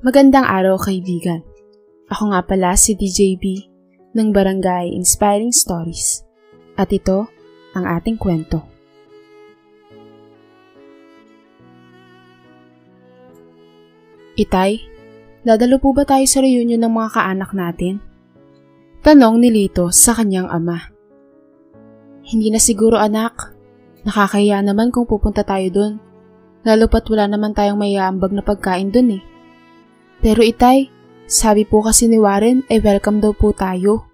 Magandang araw kaibigan. Ako nga pala si DJB ng Barangay Inspiring Stories. At ito ang ating kwento. Itay, dadalo po ba tayo sa reunion ng mga kaanak natin? Tanong ni Lito sa kanyang ama. Hindi na siguro anak. Nakakahiya naman kung pupunta tayo dun. Lalo pat wala naman tayong mayambag na pagkain dun eh. Pero itay, sabi po kasi ni Warren ay welcome daw po tayo.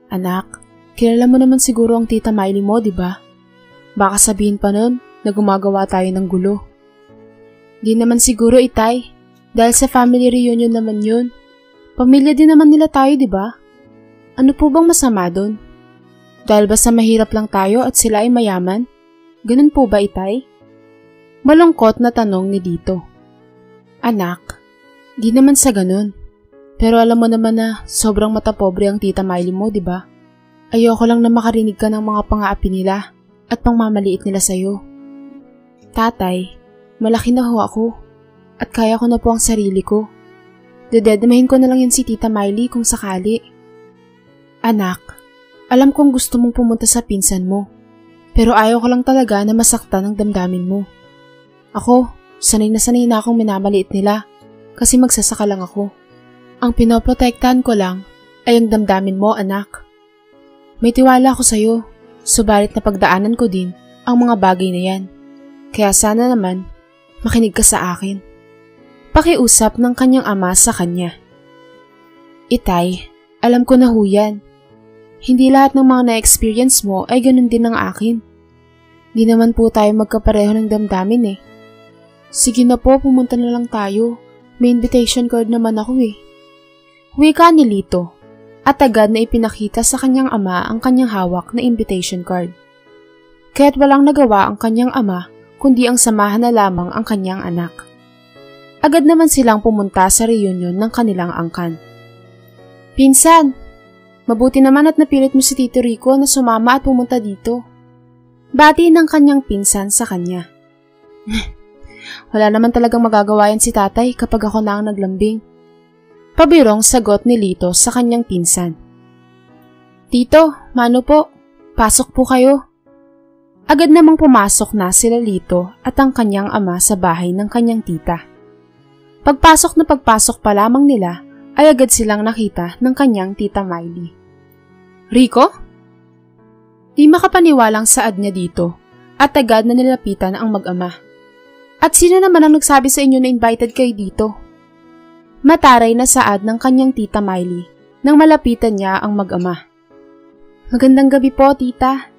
Anak, kilala mo naman siguro ang tita Miley mo, di ba? Baka sabihin pa nun na gumagawa tayo ng gulo. Di naman siguro itay, dahil sa family reunion naman yun. Pamilya din naman nila tayo, di ba? Ano po bang masama dun? Dahil basta mahirap lang tayo at sila ay mayaman? Ganun po ba itay? Malungkot na tanong ni Dito. Anak, di naman sa ganun. Pero alam mo naman na sobrang matapobre ang tita Miley mo, di ba? Ayoko lang na makarinig ka ng mga pang-aapi nila at pangmamaliit nila sa'yo. Tatay, malaki na ho ako at kaya ko na po ang sarili ko. Dededemahin ko na lang yan si tita Miley kung sakali. Anak, alam kong gusto mong pumunta sa pinsan mo, pero ayaw ko lang talaga na masaktan ang damdamin mo. Ako, sanay na akong minamaliit nila kasi magsasaka lang ako. Ang pinoprotektahan ko lang ay ang damdamin mo, anak. May tiwala ako sa'yo, subalit na pagdaanan ko din ang mga bagay na yan. Kaya sana naman, makinig ka sa akin. Pakiusap ng kanyang ama sa kanya. Itay, alam ko na ho yan. Hindi lahat ng mga na-experience mo ay ganun din ang akin. Di naman po tayo magkapareho ng damdamin eh. Sige na po, pumunta na lang tayo. May invitation card naman ako eh. Wika ni Lito at agad na ipinakita sa kanyang ama ang kanyang hawak na invitation card. Kaya't walang nagawa ang kanyang ama kundi ang samahan na lamang ang kanyang anak. Agad naman silang pumunta sa reunion ng kanilang angkan. Pinsan, mabuti naman at napilit mo si Tito Rico na sumama at pumunta dito. Bati ng kanyang pinsan sa kanya. Wala naman talagang magagawa yan si tatay kapag ako na ang naglambing. Pabirong sagot ni Lito sa kanyang pinsan. Tito, mano po, pasok po kayo. Agad namang pumasok na sila Lito at ang kanyang ama sa bahay ng kanyang tita. Pagpasok na pagpasok pa lamang nila ay agad silang nakita ng kanyang tita Miley. Rico? Di makapaniwalang saad niya dito at agad na nilapitan ang mag-ama. At sino naman ang nagsabi sa inyo na invited kayo dito? Mataray na saad ng kanyang tita Miley nang malapitan niya ang mag-ama. Magandang gabi po, tita.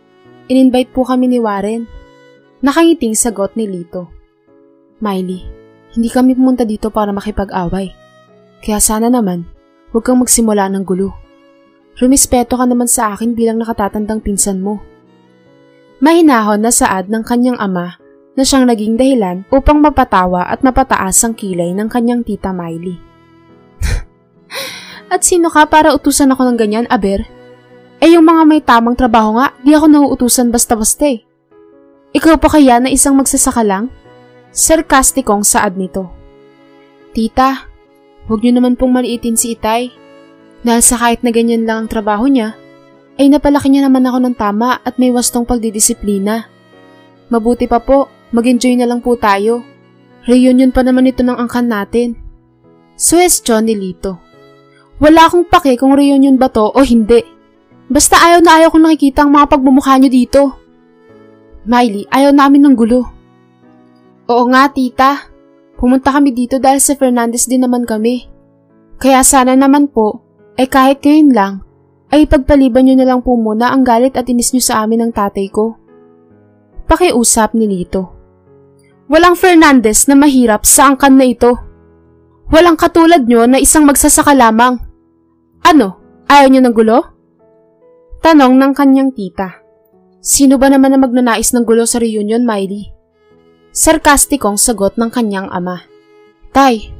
In-invite po kami ni Warren. Nakangiting sagot ni Lito. Miley, hindi kami pumunta dito para makipag-away. Kaya sana naman, huwag kang magsimula ng gulo. Rumispeto ka naman sa akin bilang nakatatandang pinsan mo. Mahinahon na saad ng kanyang ama na siyang naging dahilan upang mapatawa at mapataas ang kilay ng kanyang tita Miley. At sino ka para utusan ako ng ganyan, aber? Eh yung mga may tamang trabaho nga, di ako nauutusan basta-basta eh. Ikaw pa kaya na isang magsasaka lang? Sarkastikong saad nito. Tita, huwag niyo naman pong maliitin si Itay. Dahil sa kahit na ganyan lang ang trabaho niya, ay napalaki niya naman ako ng tama at may wastong pagdidisiplina. Mabuti pa po, mag-enjoy na lang po tayo. Reunion pa naman ito ng angkan natin. Suwestyon ni Lito. Wala akong pake kung reunion ba to o hindi. Basta ayaw na ayaw kong nakikita ang mga pagmumukha niyo dito. Miley, ayaw namin ng gulo. Oo nga, tita. Pumunta kami dito dahil sa Fernandez din naman kami. Kaya sana naman po, ay kahit ngayon lang, ay pagpaliban niyo na lang po muna ang galit at inis niyo sa amin ng tatay ko. Pakiusap ni Lito. Walang Fernandez na mahirap sa angkan na ito. Walang katulad nyo na isang magsasaka lamang. Ano, ayaw nyo ng gulo? Tanong ng kanyang tita. Sino ba naman na magnanais ng gulo sa reunion, Miley? Sarkastikong sagot ng kanyang ama. Tay,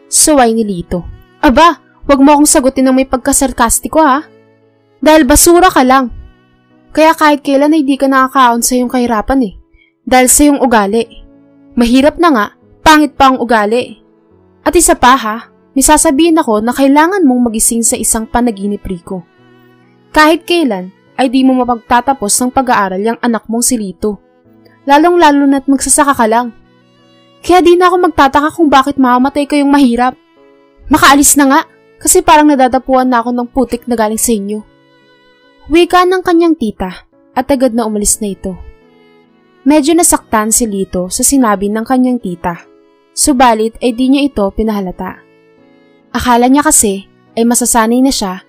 suway ni Lito. Aba, wag mo akong sagutin ng may pagkasarkastiko ha. Dahil basura ka lang. Kaya kahit kailan ay di ka nakakaon sa iyong kahirapan eh. Dahil sa iyong ugali. Mahirap na nga, pangit pa ang ugali. At isa pa ha, may sasabihin ako na kailangan mong magising sa isang panaginip, Rico. Kahit kailan ay di mo mapagtatapos ng pag-aaral yung anak mong si Lito. Lalong-lalo na't magsasaka ka lang. Kaya di na ako magtataka kung bakit mamamatay kayong mahirap. Makaalis na nga, kasi parang nadadapuan na ako ng putik na galing sa inyo. Wika ng kanyang tita at agad na umalis na ito. Medyo nasaktan si Lito sa sinabi ng kanyang tita. Subalit ay di niya ito pinahalata. Akala niya kasi ay masasanay na siya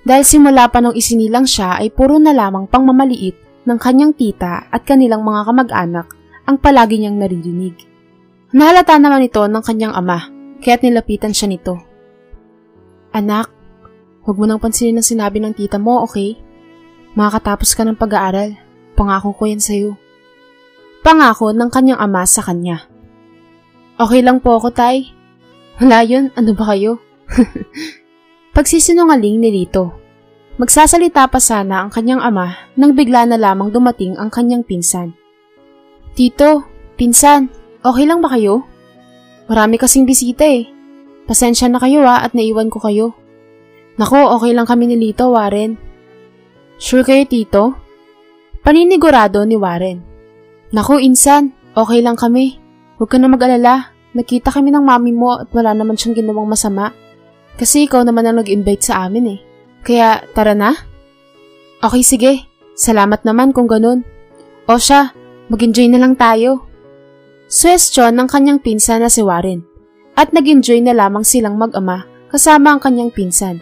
dahil simula pa nung isinilang siya ay puro na lamang pangmamaliit ng kanyang tita at kanilang mga kamag-anak ang palagi niyang naririnig. Nahalata naman ito ng kanyang ama kaya't nilapitan siya nito. Anak, huwag mo nang pansinin ang sinabi ng tita mo, okay? Makakatapos ka ng pag-aaral. Pangako ko yan sa'yo. Pangako ng kanyang ama sa kanya. Okay lang po ako, tay. Wala yun, ano ba kayo? Pagsisinungaling ni Lito. Magsasalita pa sana ang kanyang ama nang bigla na lamang dumating ang kanyang pinsan. Tito, pinsan, okay lang ba kayo? Marami kasing bisita eh. Pasensya na kayo at naiwan ko kayo. Nako, okay lang kami ni Lito, Warren. Sure kayo, Tito? Paninigurado ni Warren. Naku, insan, okay lang kami. Huwag ka na mag-alala. Nakita kami ng mami mo at wala naman siyang ginawang masama. Kasi ikaw naman ang nag-invite sa amin eh. Kaya, tara na? Okay, sige. Salamat naman kung ganun. O siya, mag-enjoy na lang tayo. Suwestyon ng kanyang pinsan na si Warren. At nag-enjoy na lamang silang mag-ama kasama ang kanyang pinsan.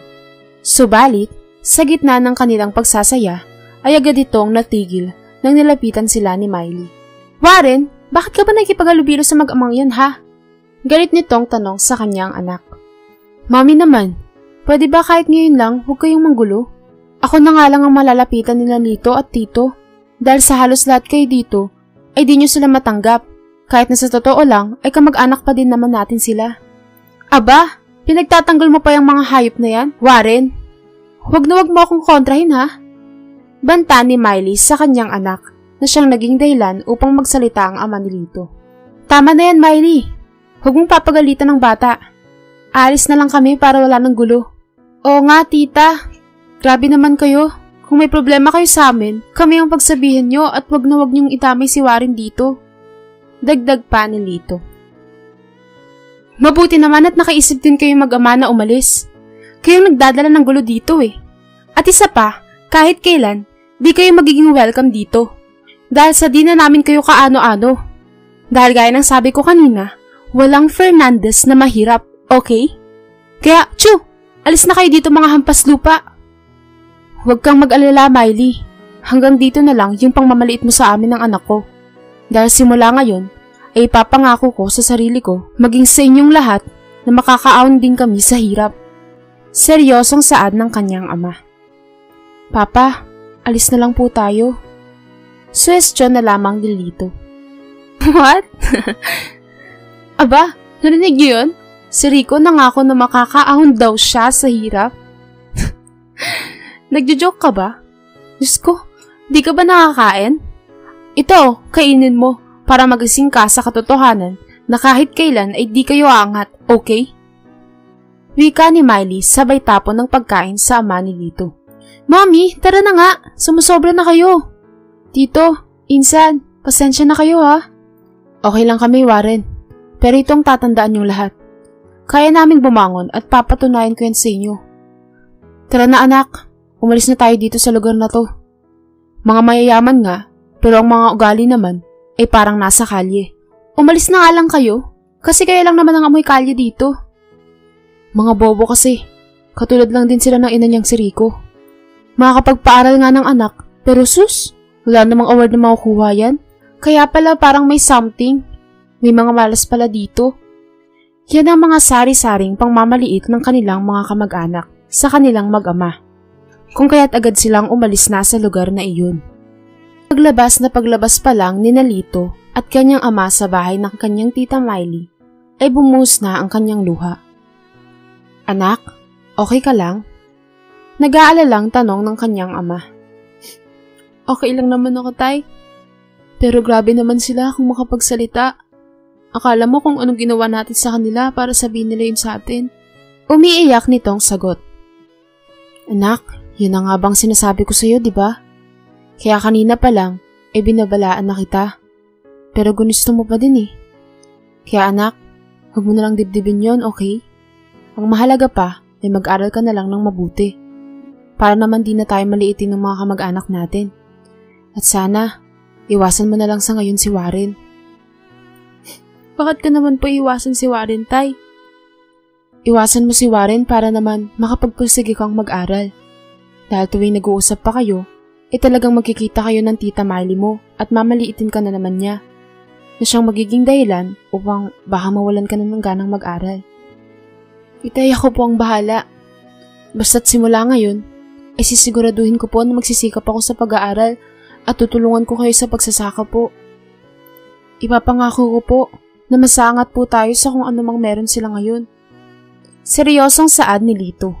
Subalit, sa gitna ng kanilang pagsasaya, ay agad itong natigil nang nilapitan sila ni Miley. Warren, bakit ka ba nakikipag-alubilo sa mag-amang yan ha? Galit nitong tanong sa kanyang anak. Mami naman, pwede ba kahit ngayon lang huwag kayong manggulo? Ako na nga lang ang malalapitan nila Lito at Tito dahil sa halos lahat kayo dito ay di nyo sila matanggap. Kahit na sa totoo lang ay kamag-anak pa din naman natin sila. Aba, pinagtatanggol mo pa yung mga hayop na yan, Warren? Huwag na huwag mo akong kontrahin ha? Banta ni Miley sa kanyang anak na siyang naging dahilan upang magsalita ang ama ni Lito. Tama na yan, Miley. Huwag mong papagalitan ng bata. Aalis na lang kami para wala ng gulo. Oo nga, tita. Grabe naman kayo. Kung may problema kayo sa amin, kami ang pagsabihin nyo at wag na wag nyong itamay si Warren dito. Dagdag pa ni Lito. Mabuti naman at nakaisip din kayo mag-ama na umalis. Kayong nagdadala ng gulo dito eh. At isa pa, kahit kailan, di kayo magiging welcome dito. Dahil sa di na namin kayo kaano-ano. Dahil gaya ng sabi ko kanina, walang Fernandez na mahirap, okay? Kaya, alis na kayo dito mga hampas lupa. Huwag kang mag-alala, Miley. Hanggang dito na lang yung pangmamaliit mo sa amin ng anak ko. Dahil simula ngayon, ay ipapangako ko sa sarili ko, maging sa inyong lahat, na makakaahon din kami sa hirap. Seryosong saad ng kanyang ama. Papa, alis na lang po tayo. Suwestyon na lamang ni Lito. What? Aba, narinig niyo yun? Si Rico nangako na makakaahon daw siya sa hirap. Nagjo-joke ka ba? Diyos ko, di ka ba nakakain? Ito, kainin mo para magising ka sa katotohanan na kahit kailan ay di kayo aangat, okay? Wika ni Miley sabay tapon ng pagkain sa ama ni Lito. Mami, tara na nga, sumusobra na kayo. Tito, insan, pasensya na kayo ha. Okay lang kami, Warren. Pero itong tatandaan yung lahat. Kaya naming bumangon at papatunayan ko yan sa inyo. Tara na anak, umalis na tayo dito sa lugar na to. Mga mayayaman nga, pero ang mga ugali naman ay parang nasa kalye. Umalis na nga lang kayo, kasi kayo lang naman ang amoy kalye dito. Mga bobo kasi, katulad lang din sila ng ina niyang si Rico. Makakapagpaaral nga ng anak, pero sus, wala namang award na makukuha yan. Kaya pala parang may something. May mga malas pala dito. Yan ang mga sari-saring pangmamaliit ng kanilang mga kamag-anak sa kanilang mag-ama. Kung kaya't agad silang umalis na sa lugar na iyon. Paglabas na paglabas pa lang ni Lito at kanyang ama sa bahay ng kanyang tita Miley, ay bumuhos na ang kanyang luha. Anak, okay ka lang? Nag-aalalang tanong ng kanyang ama. Okay lang naman ako, tay. Pero grabe naman sila kung makapagsalita. Akala mo kung anong ginawa natin sa kanila para sabihin nila yun sa atin. Umiiyak nitong sagot. Anak, yun na nga bang sinasabi ko sa'yo, di ba? Kaya kanina pa lang, binabalaan na kita. Pero gusto mo pa din eh. Kaya anak, huwag mo nalang dibdibin yon, okay? Ang mahalaga pa ay mag-aral ka na lang ng mabuti. Para naman di na tayo maliitin ng mga kamag-anak natin. At sana, iwasan mo na lang sa ngayon si Warren. Bakit ka naman po iwasan si Warren, Tay? Iwasan mo si Warren para naman makapagpursige kang mag-aral. Dahil tuwing nag-uusap pa kayo, talagang magkikita kayo ng tita Miley mo at mamaliitin ka na naman niya. Na siyang magiging dahilan upang baka mawalan ka na ng ganang mag-aral. Itay, ako po ang bahala. Basta't simula ngayon, sisiguraduhin ko po na magsisikap ako sa pag-aaral at tutulungan ko kayo sa pagsasaka po. Ipapangako ko po na masangat po tayo sa kung anumang meron sila ngayon. Seryosong saad ni Lito.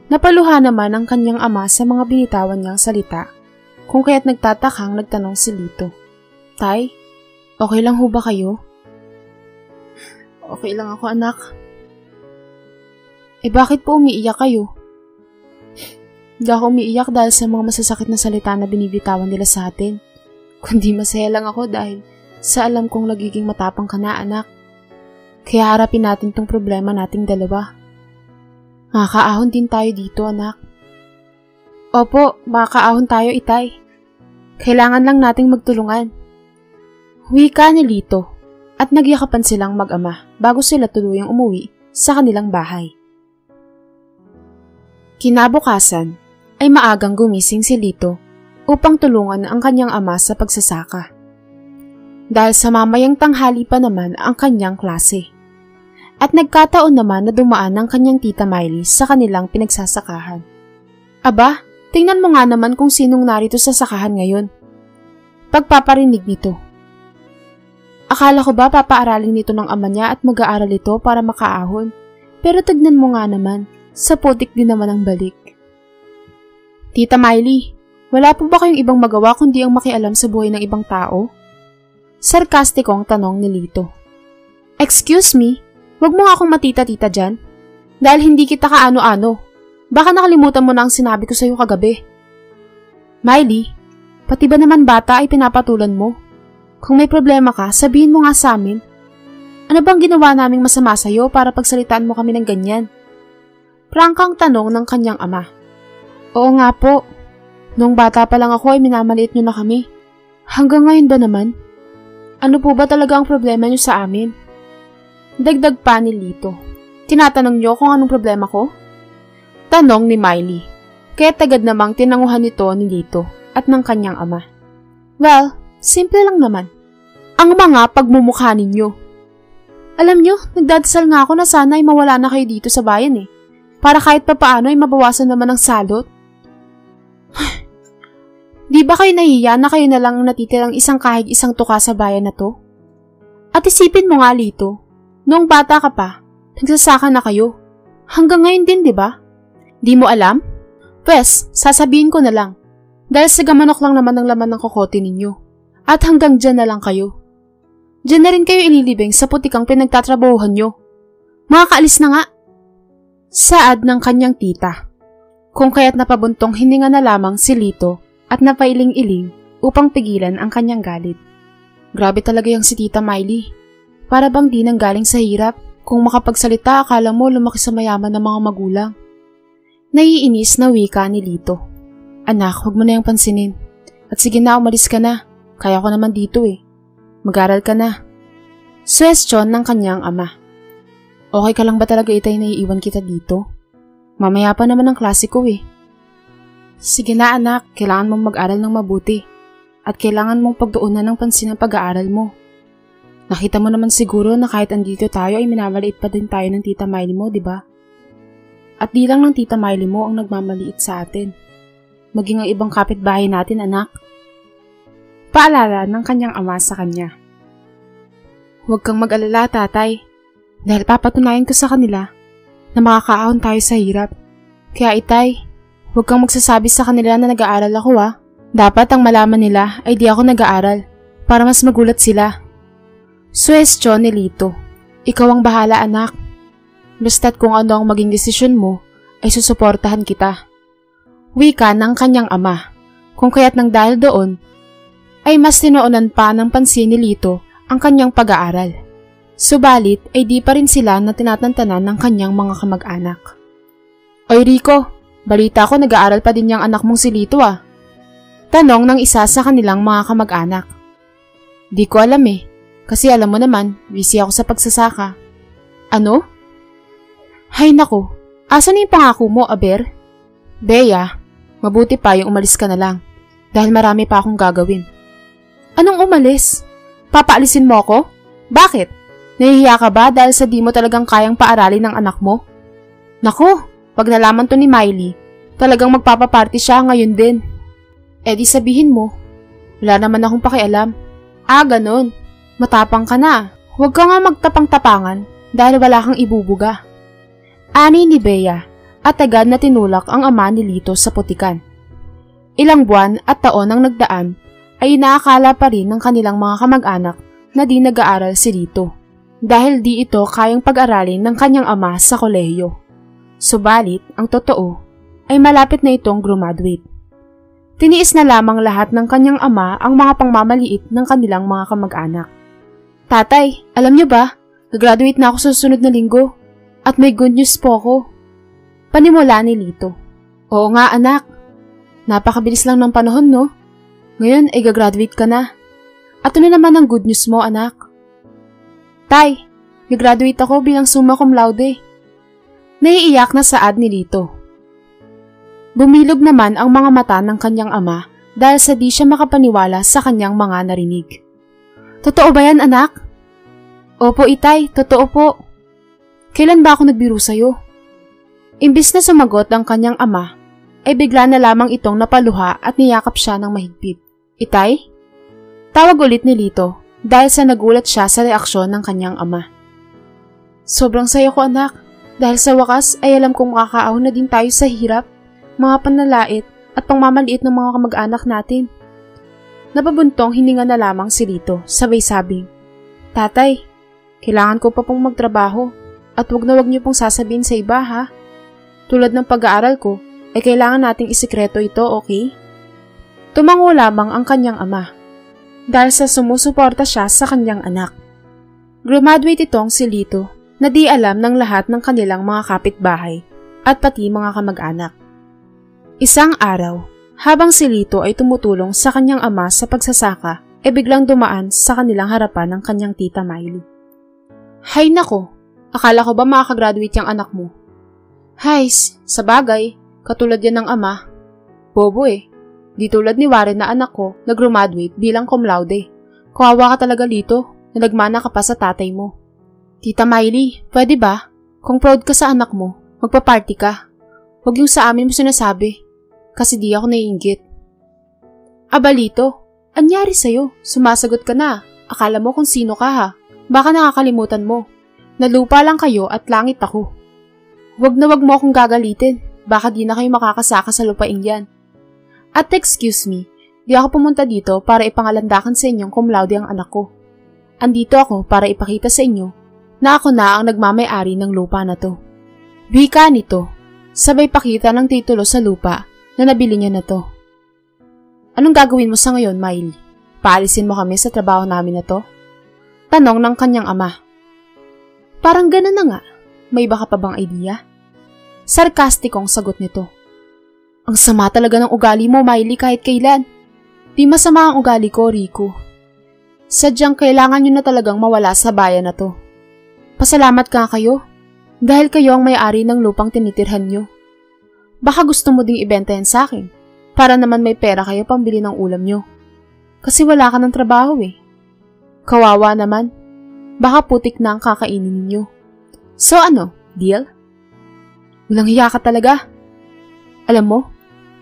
Napaluha naman ang kanyang ama sa mga binitawan niyang salita, kung kaya't nagtatakang nagtanong si Lito. Tay, okay lang ho ba kayo? Okay lang ako, anak. Bakit po umiiyak kayo? Hindi ako umiiyak dahil sa mga masasakit na salita na binibitawan nila sa atin. Kundi masaya lang ako dahil sa alam kong nagiging matapang ka na, anak. Kaya harapin natin tong problema nating dalawa. Makakaahon din tayo dito, anak. Opo, makakaahon tayo, itay. Kailangan lang nating magtulungan. Wika ni Lito at nagyakapan silang mag-ama bago sila tuluyang umuwi sa kanilang bahay. Kinabukasan ay maagang gumising si Lito upang tulungan ang kanyang ama sa pagsasaka. Dahil sa mamayang tanghali pa naman ang kanyang klase. At nagkataon naman na dumaan ang kanyang tita Miley sa kanilang pinagsasakahan. Aba, tingnan mo nga naman kung sinong narito sa sakahan ngayon. Pagpaparinig nito. Akala ko ba papaaralin nito ng ama niya at mag-aaral ito para makaahon? Pero tignan mo nga naman, sa putik din naman ang balik. Tita Miley, wala po ba kayong ibang magawa kundi ang makialam sa buhay ng ibang tao? Sarkastikong tanong ni Lito. Excuse me? Huwag mo nga akong matita-tita dyan. Dahil hindi kita kaano-ano. Baka nakalimutan mo na ang sinabi ko sa'yo kagabi. Miley, pati ba naman bata ay pinapatulan mo? Kung may problema ka, sabihin mo nga sa amin. Ano bang ginawa naming masama sa'yo para pagsalitaan mo kami ng ganyan? Prangkang tanong ng kanyang ama. Oo nga po. Nung bata pa lang ako ay minamaliit nyo na kami. Hanggang ngayon ba naman? Ano po ba talaga ang problema nyo sa amin? Dagdag pa ni Lito. Tinatanong nyo kung anong problema ko? Tanong ni Miley. Kaya tagad namang tinanguhan nito ni Lito at ng kanyang ama. Well, simple lang naman. Ang mga pagmumukha ninyo. Alam nyo, nagdadasal nga ako na sana ay mawala na kayo dito sa bayan eh. Para kahit papaano ay mabawasan naman ang salot. Di ba kayo nahiya na kayo na lang ang natitirang isang kahig isang tuka sa bayan na to? At isipin mo nga, Lito, noong bata ka pa, nagsasaka na kayo. Hanggang ngayon din, di ba? Di mo alam? Pwes, sasabihin ko na lang. Dahil sa gamanok lang naman ang laman ng kokote ninyo. At hanggang dyan na lang kayo. Dyan na rin kayo ililibing sa putikang pinagtatrabahuhan nyo. Mga kaalis na nga. Saad ng kanyang tita. Kung kaya't napabuntong hininga na lamang si Lito at napailing-iling upang pigilan ang kanyang galit. Grabe talaga yung si Tita Miley. Para bang di nang galing sa hirap. Kung makapagsalita, akala mo lumaki sa mayaman ng mga magulang. Naiinis na wika ni Lito. Anak, huwag mo na yung pansinin. At sige na, umalis ka na. Kaya ko naman dito eh. Mag-aral ka na. Suwestyon ng kanyang ama. Okay ka lang ba talaga itay na iiwan kita dito? Mamaya pa naman ang klase ko eh. Sige na anak, kailangan mong mag-aral ng mabuti. At kailangan mong pagtuunan ng pansin ang pag-aaral mo. Nakita mo naman siguro na kahit andito tayo ay minamaliit pa din tayo ng tita Miley mo, di ba? At di lang ng tita Miley mo ang nagmamaliit sa atin. Maging ang ibang kapitbahay natin, anak. Paalala ng kanyang ama sa kanya. Huwag kang mag-alala, tatay. Dahil papatunayan ko sa kanila na makakaahon tayo sa hirap. Kaya itay, huwag kang magsasabi sa kanila na nag-aaral ako Dapat ang malaman nila ay di ako nag-aaral para mas magulat sila. Suwestyon ni Lito. Ikaw ang bahala anak. Basta't kung ano ang maging desisyon mo, ay susuportahan kita. Wika ng kanyang ama. Kung kaya't nang dahil doon, ay mas tinoonan pa ng pansin ni Lito ang kanyang pag-aaral. Subalit ay di pa rin sila na tinatantanan ng kanyang mga kamag-anak. Oy Rico, balita ko nag-aaral pa din yung anak mong si Lito ah. Tanong ng isa sa kanilang mga kamag-anak. Di ko alam eh, kasi alam mo naman, busy ako sa pagsasaka. Ano? Hay nako, asan yung pangako mo, Aber? Bea, mabuti pa yung umalis ka na lang, dahil marami pa akong gagawin. Anong umalis? Papaalisin mo ako? Bakit? Nahihiya ka ba dahil sa di mo talagang kayang paaralin ng anak mo? Naku, pag nalaman to ni Miley, talagang magpapaparty siya ngayon din. Eh di sabihin mo, wala naman akong pakialam. Ah, ganun. Matapang ka na. Huwag ka nga magtapang-tapangan dahil wala kang ibubuga. Ani ni Bea at agad na tinulak ang ama ni Lito sa putikan. Ilang buwan at taon ang nagdaan ay inaakala pa rin ng kanilang mga kamag-anak na di nag-aaral si Lito dahil di ito kayang pag-aralin ng kanyang ama sa kolehiyo. Subalit, ang totoo ay malapit na itong graduate. Tiniis na lamang lahat ng kanyang ama ang mga pangmamaliit ng kanilang mga kamag-anak. Tatay, alam niyo ba, gagraduate na ako sa susunod na linggo at may good news po ako. Panimula ni Lito. Oo nga anak, napakabilis lang ng panahon no? Ngayon ay gagraduate ka na. At ano naman ang good news mo anak? Tay, gagraduate ako bilang summa cum laude. Naiiyak na saad ni Lito. Bumilog naman ang mga mata ng kanyang ama dahil sa di siya makapaniwala sa kanyang mga narinig. Totoo ba yan anak? Opo itay, totoo po. Kailan ba ako nagbiro sa'yo? Imbis na sumagot ang kanyang ama, ay bigla na lamang itong napaluha at niyakap siya ng mahigpit. Itay? Tawag ulit ni Lito dahil sa nagulat siya sa reaksyon ng kanyang ama. Sobrang saya ko anak, dahil sa wakas ay alam kong makakaahon na din tayo sa hirap, mga panlalait at pangmamaliit ng mga kamag-anak natin. Napabuntong hininga na lamang si Lito, sabay sabing, Tatay, kailangan ko pa pong magtrabaho at wag na wag niyo pong sasabihin sa iba ha. Tulad ng pag-aaral ko, ay kailangan nating isikreto ito, okay? Tumango lamang ang kanyang ama dahil sa sumusuporta siya sa kanyang anak. Graduate itong si Lito na di alam ng lahat ng kanilang mga kapitbahay at pati mga kamag-anak. Isang araw, habang si Lito ay tumutulong sa kanyang ama sa pagsasaka, ay biglang dumaan sa kanilang harapan ng kanyang tita Miley. Hay nako, akala ko ba makakagraduate yung anak mo? Hays, sa bagay, katulad yan ng ama. Bobo eh, di tulad ni Warren na anak ko na graduate bilang cum laude. Kawawa ka talaga Lito na nagmana ka pa sa tatay mo. Tita Miley, pwede ba? Kung proud ka sa anak mo, magpa-party ka. Huwag yung sa amin mo sinasabi, kasi di ako naiinggit. Aba Lito, anyari sa'yo? Sumasagot ka na. Akala mo kung sino ka ha? Baka nakakalimutan mo. Nalupa lang kayo at langit ako. Huwag na wag mo akong gagalitin. Baka di na kayo makakasaka sa lupaing yan. At excuse me, di ako pumunta dito para ipangalandakan sa inyong cum laude ang anak ko. Andito ako para ipakita sa inyo na ako na ang nagmamay-ari ng lupa na to. Wika nito, sabay pakita ng titulo sa lupa na nabili niya na to. Anong gagawin mo sa ngayon, Miley? Paalisin mo kami sa trabaho namin na to? Tanong ng kanyang ama. Parang ganun na nga. May baka pa bang idea? Sarkastikong sagot nito. Ang sama talaga ng ugali mo, Miley, kahit kailan. Di masama ang ugali ko, Rico. Sadyang kailangan nyo na talagang mawala sa bayan na to. Pasalamat ka kayo, dahil kayo ang may-ari ng lupang tinitirhan nyo. Baka gusto mo ding ibenta yan sa akin, para naman may pera kayo pambili ng ulam nyo. Kasi wala ka ng trabaho eh. Kawawa naman. Baka putik na ang kakainin ninyo. So ano, deal? Walang hiya ka talaga. Alam mo,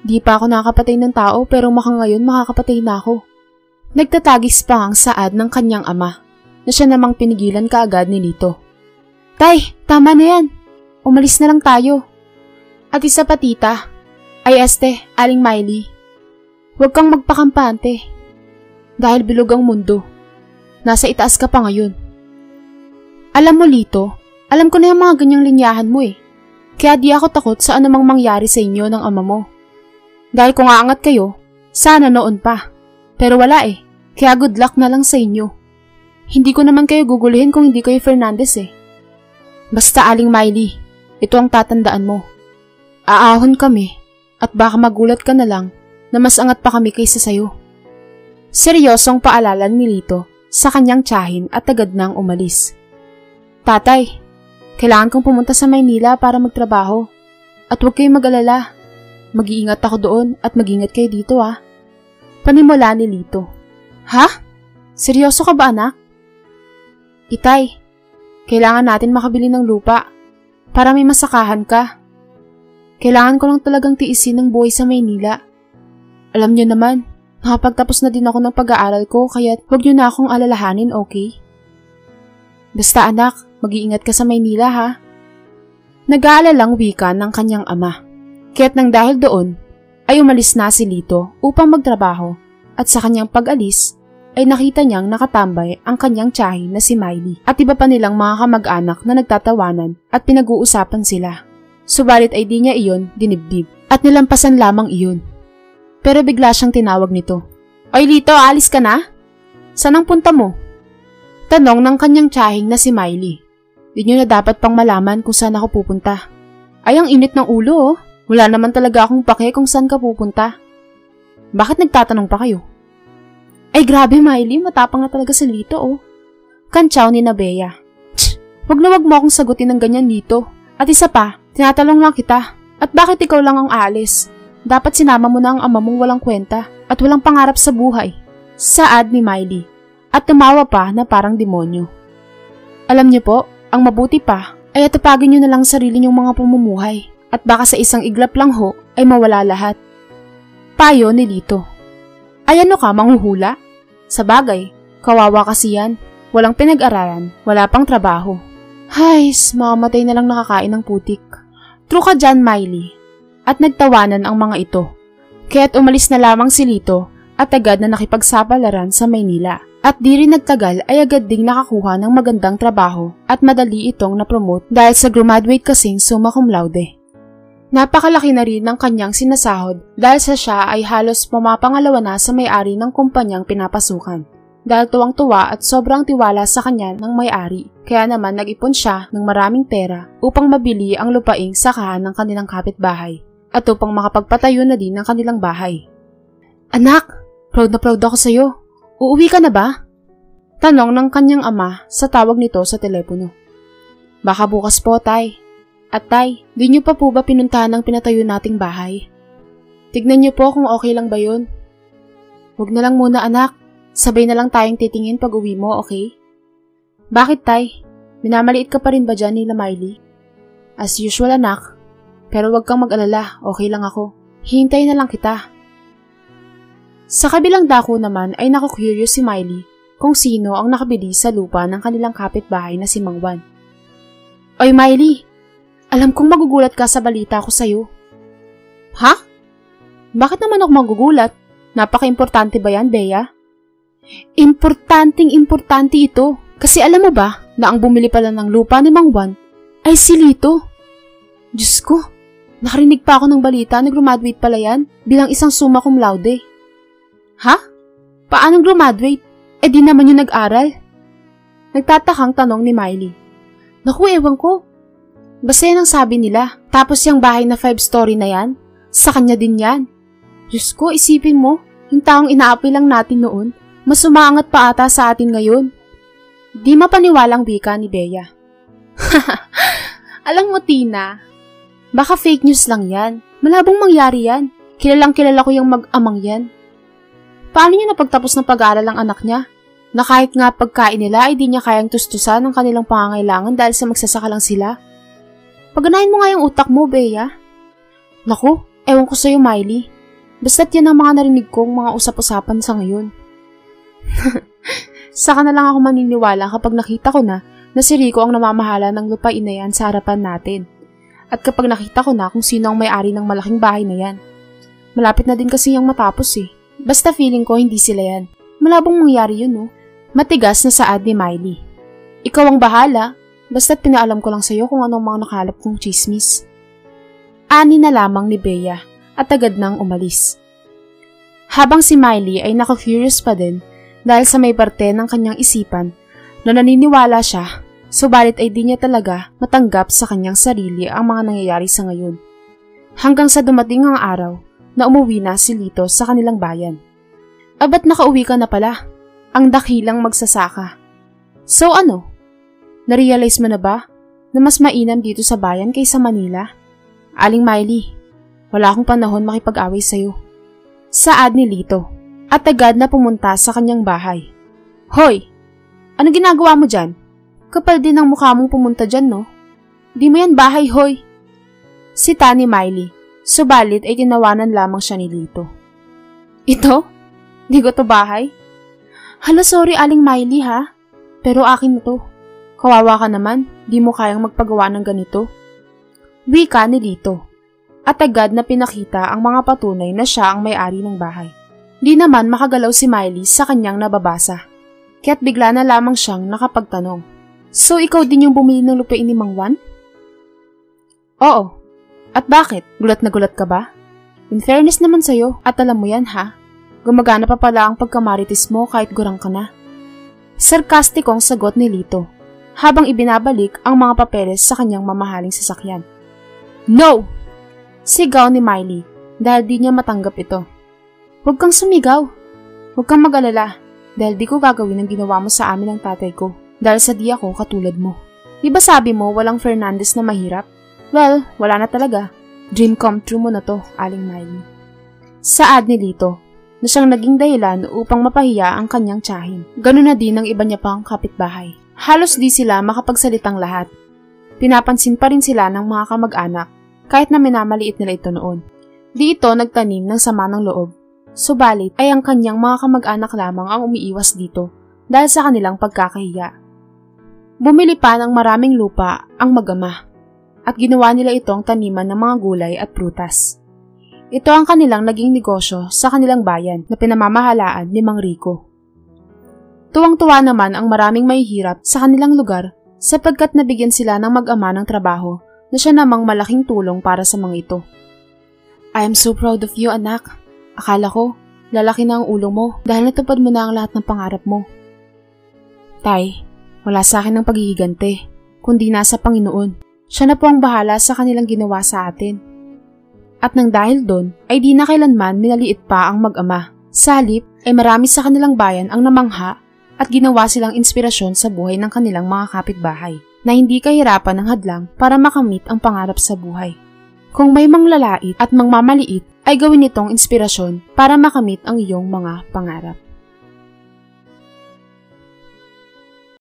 di pa ako nakakapatay ng tao pero maka ngayon makakapatay na ako. Nagtatagis pa ang saad ng kanyang ama na siya namang pinigilan kaagad ni Lito. Tay, tama na yan. Umalis na lang tayo. At isa pa tita, ay Aling Miley. Huwag kang magpakampante. Dahil bilog ang mundo. Nasa itaas ka pa ngayon. Alam mo, Lito, alam ko na yung mga ganyang linyahan mo eh. Kaya di ako takot sa anumang mangyari sa inyo ng ama mo. Dahil kung aangat kayo, sana noon pa. Pero wala eh, kaya good luck na lang sa inyo. Hindi ko naman kayo gugulihin kung hindi kayo Fernandez eh. Basta Aling Miley, ito ang tatandaan mo. Aahon kami at baka magulat ka na lang na mas angat pa kami kaysa sayo. Seryosong paalala ni Lito sa kanyang tiyahin at agad nang umalis. Tatay, kailangan kong pumunta sa Maynila para magtrabaho. At huwag kayong mag-alala. Mag-iingat ako doon at mag-ingat kayo dito ah. Panimula ni Lito. Ha? Seryoso ka ba anak? Itay, kailangan natin makabili ng lupa para may masakahan ka. Kailangan ko lang talagang tiisin ng buhay sa Maynila. Alam niyo naman, nakapagtapos na din ako ng pag-aaral ko kaya huwag niyo na akong alalahanin, okay? Basta anak, mag-iingat ka sa Maynila ha. Nag-aalalang wika ng kanyang ama. Kaya't nang dahil doon, ay umalis na si Lito upang magtrabaho at sa kanyang pag-alis ay nakita niyang nakatambay ang kanyang tiyahin na si Miley at iba pa nilang mga kamag-anak na nagtatawanan at pinag-uusapan sila. Subalit ay di niya iyon dinibdib at nilampasan lamang iyon. Pero bigla siyang tinawag nito. Oy Lito, alis ka na? Saan ang punta mo? Tanong ng kanyang tiyahin na si Miley. Di niyo na dapat pang malaman kung saan ako pupunta. Ay, ang init ng ulo oh. Wala naman talaga akong pake kung saan ka pupunta. Bakit nagtatanong pa kayo? Ay grabe Miley, matapang na talaga si Lito oh. Kantsaw ni Bea. Wag na wag mo akong sagutin ng ganyan Lito. At isa pa, tinatalong lang kita. At bakit ikaw lang ang aalis? Dapat sinama mo na ang ama mong walang kwenta at walang pangarap sa buhay. Saad ni Miley. At tumawa pa na parang demonyo. Alam niyo po, ang mabuti pa ay atupagin niyo na lang sarili niyong mga pamumuhay. At baka sa isang iglap lang ho ay mawala lahat. Payo ni Lito. Ay ano ka, manghuhula? Sa bagay, kawawa kasi yan. Walang pinag-aralan, wala pang trabaho. Hays, mamamatay na lang nakakain ng putik. True ka dyan, Miley. At nagtawanan ang mga ito. Kaya't umalis na lamang si Lito at agad na nakipagsapalaran sa Maynila. At di rin nagtagal ay agad ding nakakuha ng magandang trabaho at madali itong na-promote dahil sa graduate kasing summa cum laude. Napakalaki na rin ng kanyang sinasahod dahil sa siya ay halos pumapangalawa na sa may-ari ng kumpanyang pinapasukan. Dahil tuwang-tuwa at sobrang tiwala sa kanya ng may-ari, kaya naman nag-ipon siya ng maraming pera upang mabili ang lupaing sakahan ng kanilang kapitbahay at upang makapagpatayo na din ng kanilang bahay. Anak, proud na proud ako sa'yo. Uuwi ka na ba? Tanong ng kanyang ama sa tawag nito sa telepono. Baka bukas po, tay. At tay, di niyo pa po ba pinuntahan ang pinatayo nating bahay? Tignan niyo po kung okay lang ba yun. Huwag na lang muna anak, sabay na lang tayong titingin pag uwi mo, okay? Bakit tay? Minamaliit ka pa rin ba dyan nila Miley? As usual anak, pero huwag kang mag-alala, okay lang ako. Hihintayin na lang kita. Sa kabilang dako naman ay naku-curious si Miley kung sino ang nakabili sa lupa ng kanilang kapitbahay na si Mang Juan. Oy Miley! Alam kong magugulat ka sa balita ko sa'yo. Ha? Bakit naman ako magugulat? Napaka-importante ba yan, Bea? Importante ito. Kasi alam mo ba na ang bumili pala ng lupa ni Mang Juan ay si Lito? Diyos ko, nakarinig pa ako ng balita na graduate pala yan bilang isang summa cum laude. Ha? Paano graduate? Eh di naman yung nag-aral. Nagtatakang tanong ni Miley. Naku, ewan ko. Basta yan ang sabi nila. Tapos yung bahay na 5-story na yan, sa kanya din yan. Diyos ko, isipin mo, yung taong inaapi lang natin noon, mas umaangat pa ata sa atin ngayon. Di mapaniwalang wika ni Bea. Alam mo, Tina, baka fake news lang yan. Malabong mangyari yan. Kilalang kilala ko yung mag-amang yan. Paano niya napagtapos ng pag-aaral ang anak niya? Na kahit nga pagkain nila ay di niya kayang tustusan ng kanilang pangangailangan dahil sa magsasaka lang sila. Paganahin mo nga yung utak mo, Bea. Naku, ewan ko sa'yo, Miley. Basta't yan ang mga narinig kong mga usap-usapan sa ngayon. Saka na lang ako maniniwala kapag nakita ko na si Rico ang namamahala ng lupain na yan sa harapan natin. At kapag nakita ko na kung sino ang may-ari ng malaking bahay na yan. Malapit na din kasi yung matapos eh. Basta feeling ko hindi sila yan. Malabong mangyari yun, no? Matigas na saad ni Miley. Ikaw ang bahala. Basta't pinaalam ko lang sa'yo kung anong mga nakalap kong chismis. Ani na lamang ni Bea at agad nang umalis. Habang si Miley ay naka-curious pa din dahil sa may parte ng kanyang isipan na naniniwala siya, subalit ay di niya talaga matanggap sa kanyang sarili ang mga nangyayari sa ngayon. Hanggang sa dumating ang araw na umuwi na si Lito sa kanilang bayan. Abat nakauwi ka na pala, ang dakilang magsasaka. So ano? Narealize mo na ba na mas mainam dito sa bayan kaysa Manila? Aling Miley, wala akong panahon makipag-away sa'yo. Saad ni Lito at agad na pumunta sa kanyang bahay. Hoy! Ano ginagawa mo dyan? Kapal din ang mukha mong pumunta dyan, no? Di mo yan bahay, hoy! Sita ni Miley, subalit ay tinawanan lamang siya ni Lito. Ito? Di ko to bahay? Hala, sorry Aling Miley ha, pero akin na to. Kawawa ka naman, di mo kayang magpagawa ng ganito. Wika ni Lito, at agad na pinakita ang mga patunay na siya ang may-ari ng bahay. Di naman makagalaw si Miley sa kanyang nababasa, kaya't bigla na lamang siyang nakapagtanong. So ikaw din yung bumili ng lupain ni Mang Juan? Oo. At bakit? Gulat na gulat ka ba? In fairness naman sa'yo, at alam mo yan ha, gumagana pa pala ang pagkamaritis mo kahit gurang ka na. Sarkastikong sagot ni Lito, habang ibinabalik ang mga papeles sa kanyang mamahaling sasakyan. No! Sigaw ni Miley dahil di niya matanggap ito. Huwag kang sumigaw. Huwag kang mag-alala dahil di ko gagawin ang ginawa mo sa amin ng tatay ko dahil sa di ako katulad mo. Di ba sabi mo walang Fernandez na mahirap? Well, wala na talaga. Dream come true mo na to, Aling Miley. Saad ni Lito na siyang naging dahilan upang mapahiya ang kanyang tiyahin. Ganun na din ang iba niya pang kapitbahay. Halos di sila makapagsalitang lahat. Pinapansin pa rin sila ng mga kamag-anak kahit na minamaliit nila ito noon. Di ito nagtanim ng sama ng loob. Subalit ay ang kanyang mga kamag-anak lamang ang umiiwas dito dahil sa kanilang pagkakahiya. Bumili pa ng maraming lupa ang mag-ama at ginawa nila itong taniman ng mga gulay at prutas. Ito ang kanilang naging negosyo sa kanilang bayan na pinamamahalaan ni Mang Rico. Tuwang-tuwa naman ang maraming mahihirap sa kanilang lugar sapagkat nabigyan sila ng mag-ama ng trabaho na siya namang malaking tulong para sa mga ito. I am so proud of you, anak. Akala ko, lalaki na ang ulo mo dahil natupad mo na ang lahat ng pangarap mo. Tay, wala sa akin ang paghihigante, kundi nasa Panginoon. Siya na po ang bahala sa kanilang ginawa sa atin. At nang dahil doon, ay di na kailanman minaliit pa ang mag-ama. Sa halip, ay marami sa kanilang bayan ang namangha at ginawa silang inspirasyon sa buhay ng kanilang mga kapitbahay na hindi kahirapan ng hadlang para makamit ang pangarap sa buhay. Kung may manglalait at mangmamaliit, ay gawin itong inspirasyon para makamit ang iyong mga pangarap.